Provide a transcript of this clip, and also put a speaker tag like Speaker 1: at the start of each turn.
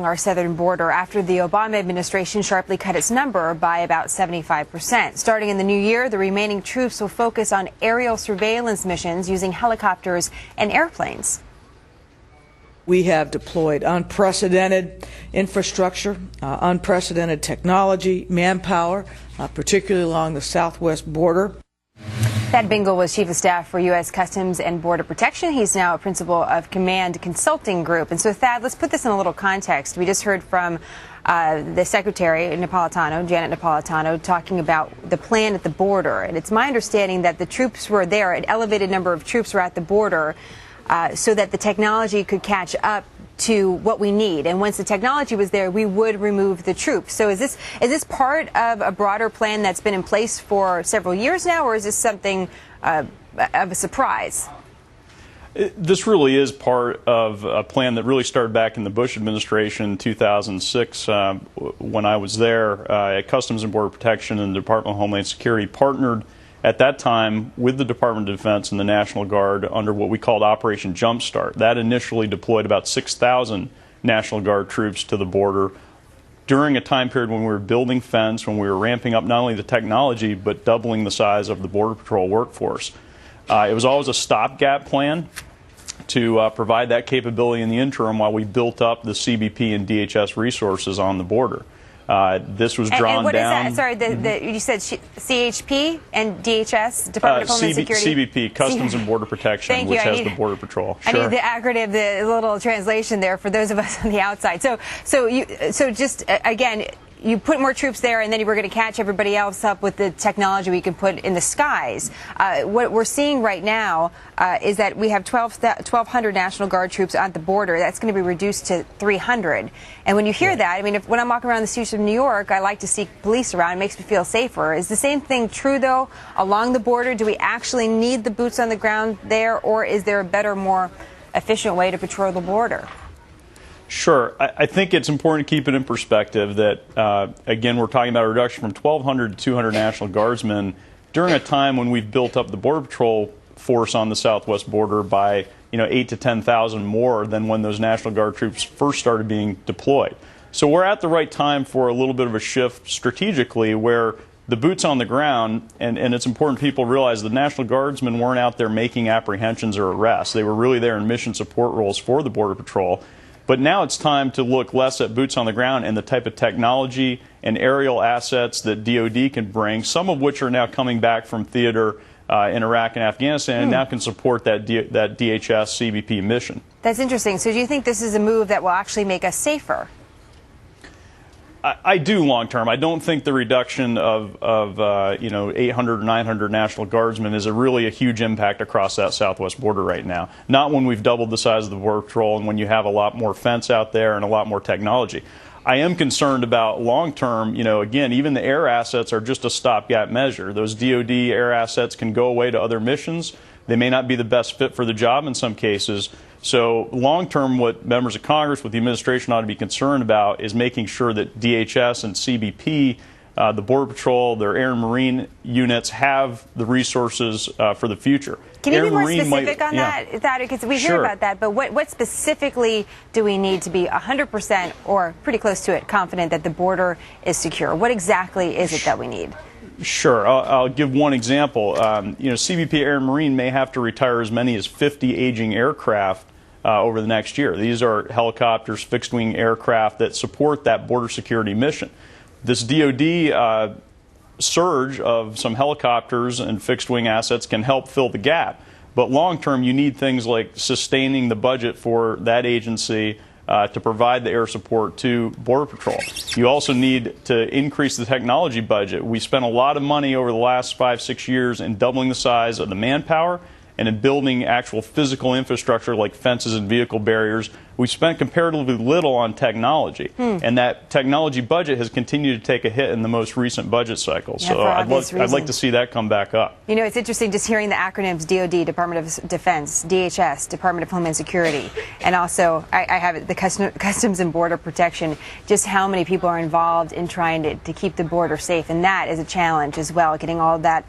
Speaker 1: our southern border after the Obama administration sharply cut its number by about 75%. Starting in the new year, the remaining troops will focus on aerial surveillance missions using helicopters and airplanes.
Speaker 2: We have deployed unprecedented infrastructure, unprecedented technology, manpower, particularly along the southwest border.
Speaker 1: Thad Bingel was Chief of Staff for U.S. Customs and Border Protection. He's now a principal of Command Consulting Group. And so, Thad, let's put this in a little context. We just heard from the Secretary, Jenna Napolitano, talking about the plan at the border. And it's my understanding that the troops were there, an elevated number of troops were at the border, so that the technology could catch up to what we need. And once the technology was there, we would remove the troops. So is this part of a broader plan that's been in place for several years now, or is this something of a surprise?
Speaker 3: This really is part of a plan that really started back in the Bush administration in 2006. When I was there, at Customs and Border Protection and the Department of Homeland Security partnered at that time with the Department of Defense and the National Guard under what we called Operation Jumpstart. That initially deployed about 6,000 National Guard troops to the border during a time period when we were building fence, when we were ramping up not only the technology but doubling the size of the Border Patrol workforce. It was always a stopgap plan to provide that capability in the interim while we built up the CBP and DHS resources on the border. This was drawn
Speaker 1: and what
Speaker 3: down.
Speaker 1: Is that? Sorry, you said CHP and DHS, Department of Homeland Security?
Speaker 3: CBP, Customs and Border Protection, which has the Border Patrol.
Speaker 1: Sure. I need the acronym, the little translation there for those of us on the outside. So just again, you put more troops there, and then you were going to catch everybody else up with the technology we can put in the skies. What we're seeing right now is that we have 1,200 National Guard troops at the border. That's going to be reduced to 300. And when you hear that, I mean, when I'm walking around the streets of New York, I like to see police around. It makes me feel safer. Is the same thing true, though, along the border? Do we actually need the boots on the ground there, or is there a better, more efficient way to patrol the border?
Speaker 3: Sure. I think it's important to keep it in perspective that, again, we're talking about a reduction from 1,200 to 200 National Guardsmen during a time when we've built up the Border Patrol force on the southwest border by 8 to 10,000 more than when those National Guard troops first started being deployed. So we're at the right time for a little bit of a shift strategically where the boots on the ground, and it's important people realize the National Guardsmen weren't out there making apprehensions or arrests. They were really there in mission support roles for the Border Patrol. But now it's time to look less at boots on the ground and the type of technology and aerial assets that DoD can bring, some of which are now coming back from theater in Iraq and Afghanistan, and now can support that DHS CBP mission. That's
Speaker 1: interesting. So do you think this is a move that will actually make us safer?
Speaker 3: I do long term. I don't think the reduction of 800 or 900 National Guardsmen is really a huge impact across that southwest border right now. Not when we've doubled the size of the Border Patrol and when you have a lot more fence out there and a lot more technology. I am concerned about long term, again, even the air assets are just a stopgap measure. Those DoD air assets can go away to other missions. They may not be the best fit for the job in some cases. So long term, what members of Congress, what the administration ought to be concerned about is making sure that DHS and CBP, the Border Patrol, their air and marine units have the resources for the future.
Speaker 1: Can you be more specific on that? Because we hear about that, but what specifically do we need to be 100% or pretty close to it confident that the border is secure? What exactly is it that we need?
Speaker 3: Sure. I'll give one example. CBP Air and Marine may have to retire as many as 50 aging aircraft over the next year. These are helicopters, fixed-wing aircraft that support that border security mission. This DoD surge of some helicopters and fixed-wing assets can help fill the gap. But long-term, you need things like sustaining the budget for that agency to provide the air support to Border Patrol. You also need to increase the technology budget. We spent a lot of money over the last 5-6 years in doubling the size of the manpower and in building actual physical infrastructure like fences and vehicle barriers. We've spent comparatively little on technology, and that technology budget has continued to take a hit in the most recent budget cycle. So I'd like to see that come back up.
Speaker 1: It's interesting just hearing the acronyms DoD, Department of Defense, DHS, Department of Homeland Security, and also I have it, the Customs and Border Protection, just how many people are involved in trying to keep the border safe, and that is a challenge as well, getting all of that